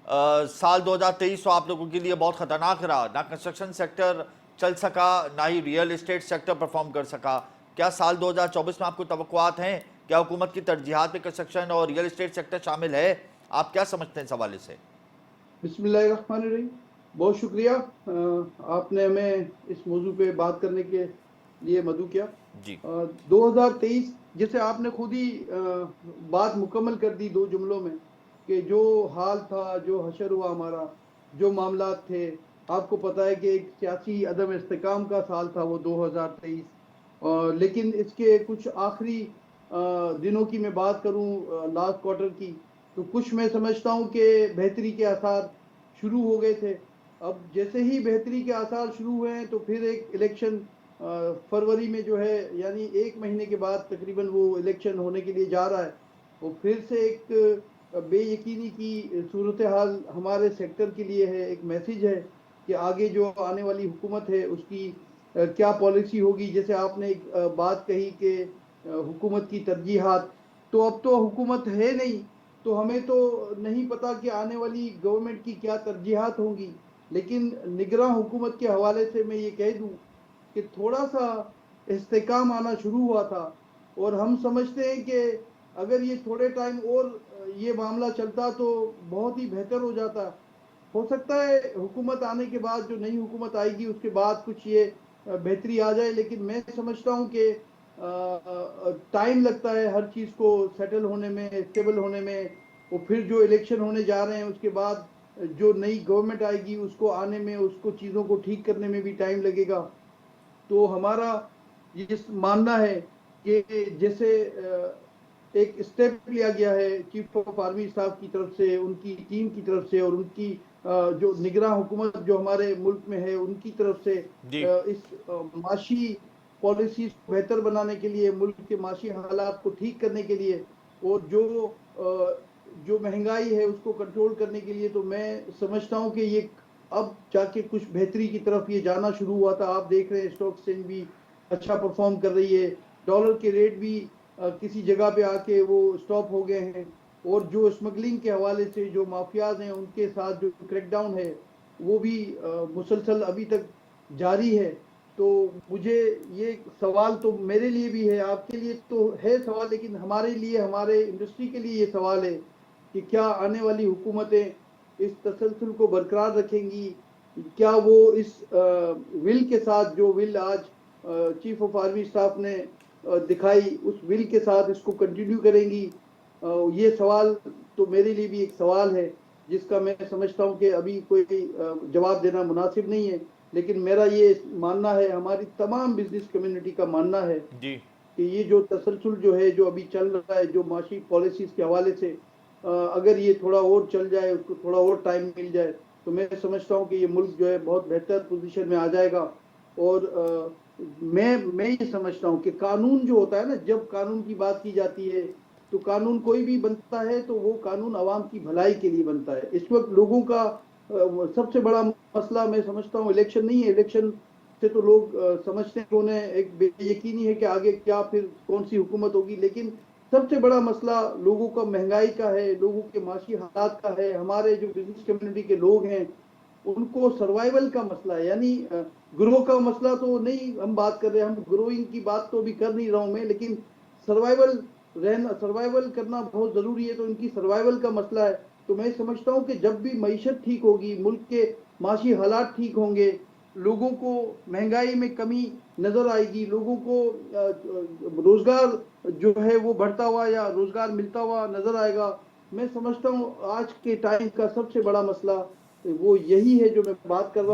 साल 2023 तो आप लोगों के लिए बहुत खतरनाक रहा, ना कंस्ट्रक्शन सेक्टर चल सका, ना ही रियल एस्टेट सेक्टर परफॉर्म कर सका। क्या साल 2024 में आपको तवक्कुआत हैं? क्या हुकूमत की तरजीहात में कंस्ट्रक्शन और रियल एस्टेट सेक्टर शामिल है? आप क्या समझते हैं इस हवाले से? बिस्मिल्लाहिर्रहमानिर्रहीम। बहुत शुक्रिया, आपने हमें इस मौजू पे बात करने के लिए मदऊ किया। जी। 2023, जैसे आपने खुद ही बात मुकम्मल कर दी दो जुमलों में, कि जो हाल था, जो हशर हुआ हमारा, जो मामलात थे। आपको पता है कि एक सियासी अदम इस्तेकाम का साल था वो 2023। लेकिन इसके कुछ आखिरी दिनों की मैं बात करूं, लास्ट क्वार्टर की, तो कुछ मैं समझता हूं कि बेहतरी के आसार शुरू हो गए थे। अब जैसे ही बेहतरी के आसार शुरू हुए हैं तो फिर एक इलेक्शन फरवरी में जो है, यानी एक महीने के बाद तकरीबन वो इलेक्शन होने के लिए जा रहा है। वो फिर से एक बेयकीनी की सूरत हाल हमारे सेक्टर के लिए है। एक मैसेज है कि आगे जो आने वाली हुकूमत है उसकी क्या पॉलिसी होगी। जैसे आपने एक बात कही कि हुकूमत की तरजीहात, तो अब तो हुकूमत है नहीं, तो हमें तो नहीं पता कि आने वाली गवर्नमेंट की क्या तरजीहात होंगी। लेकिन निगरां हुकूमत के हवाले से मैं ये कह दूं कि थोड़ा सा इस्तेकाम आना शुरू हुआ था। और हम समझते हैं कि अगर ये थोड़े टाइम और ये मामला चलता तो बहुत ही बेहतर हो जाता। हो सकता है हुकूमत आने के बाद, जो नई हुकूमत आएगी उसके बाद कुछ ये बेहतरी आ जाए। लेकिन मैं समझता हूँ कि टाइम लगता है हर चीज़ को सेटल होने में, स्टेबल होने में। और फिर जो इलेक्शन होने जा रहे हैं उसके बाद जो नई गवर्नमेंट आएगी उसको आने में, उसको चीज़ों को ठीक करने में भी टाइम लगेगा। तो हमारा ये मानना है कि जैसे एक स्टेप लिया गया है चीफ ऑफ आर्मी साहब की तरफ से, उनकी टीम की तरफ से, और उनकी जो निगरान हुकूमत जो हमारे मुल्क में है उनकी तरफ से, जी। इस माशी पॉलिसीज को बेहतर बनाने के लिए, मुल्क के माशी हालात को ठीक करने के लिए, और जो महंगाई है उसको कंट्रोल करने के लिए, तो मैं समझता हूँ कि ये अब जाके कुछ बेहतरी की तरफ ये जाना शुरू हुआ था। आप देख रहे हैं स्टॉक एक्सचेंज भी अच्छा परफॉर्म कर रही है। डॉलर के रेट भी किसी जगह पे आके वो स्टॉप हो गए हैं। और जो स्मगलिंग के हवाले से जो माफियाज हैं उनके साथ जो क्रैकडाउन है वो भी मुसलसल अभी तक जारी है। तो मुझे ये सवाल तो मेरे लिए भी है, आपके लिए तो है सवाल, लेकिन हमारे लिए, हमारे इंडस्ट्री के लिए ये सवाल है कि क्या आने वाली हुकूमतें इस तसलसल को बरकरार रखेंगी? क्या वो इस विल के साथ, जो विल आज चीफ ऑफ आर्मी स्टाफ ने दिखाई, उस विल के साथ इसको कंटिन्यू करेंगी? ये सवाल तो मेरे लिए भी एक सवाल है, जिसका मैं समझता हूं कि अभी कोई जवाब देना मुनासिब नहीं है। लेकिन मेरा ये मानना है, हमारी तमाम बिजनेस कम्युनिटी का मानना है जी। कि ये जो तसलसल जो है, जो अभी चल रहा है, जो माशी पॉलिसीज के हवाले से, अगर ये थोड़ा और चल जाए, उसको थोड़ा और टाइम मिल जाए, तो मैं समझता हूँ कि ये मुल्क जो है बहुत बेहतर पोजीशन में आ जाएगा। और मैं ये समझता हूँ कि कानून जो होता है ना, जब कानून की बात की जाती है, तो कानून कोई भी बनता है तो वो कानून आवाम की भलाई के लिए बनता है। इस वक्त लोगों का सबसे बड़ा मसला मैं समझता हूँ इलेक्शन नहीं है। इलेक्शन से तो लोग समझते हैं, उन्हें एक बेयकीनी है कि आगे क्या, फिर कौन सी हुकूमत होगी। लेकिन सबसे बड़ा मसला लोगों का महंगाई का है, लोगों के माशी हालात का है। हमारे जो बिजनेस कम्युनिटी के लोग हैं उनको सर्वाइवल का मसला है। यानी ग्रो का मसला तो नहीं हम बात कर रहे हैं, हम ग्रोइंग की बात तो अभी कर नहीं रहा हूं मैं, लेकिन सर्वाइवल, रहना, सर्वाइवल करना बहुत जरूरी है। तो इनकी सर्वाइवल का मसला है। तो मैं समझता हूं कि जब भी मईशत ठीक होगी, मुल्क के माशी हालात ठीक होंगे, लोगों को महंगाई में कमी नजर आएगी, लोगों को रोजगार जो है वो बढ़ता हुआ या रोजगार मिलता हुआ नजर आएगा। मैं समझता हूँ आज के टाइम का सबसे बड़ा मसला वो यही है जो मैं बात कर रहा हूँ।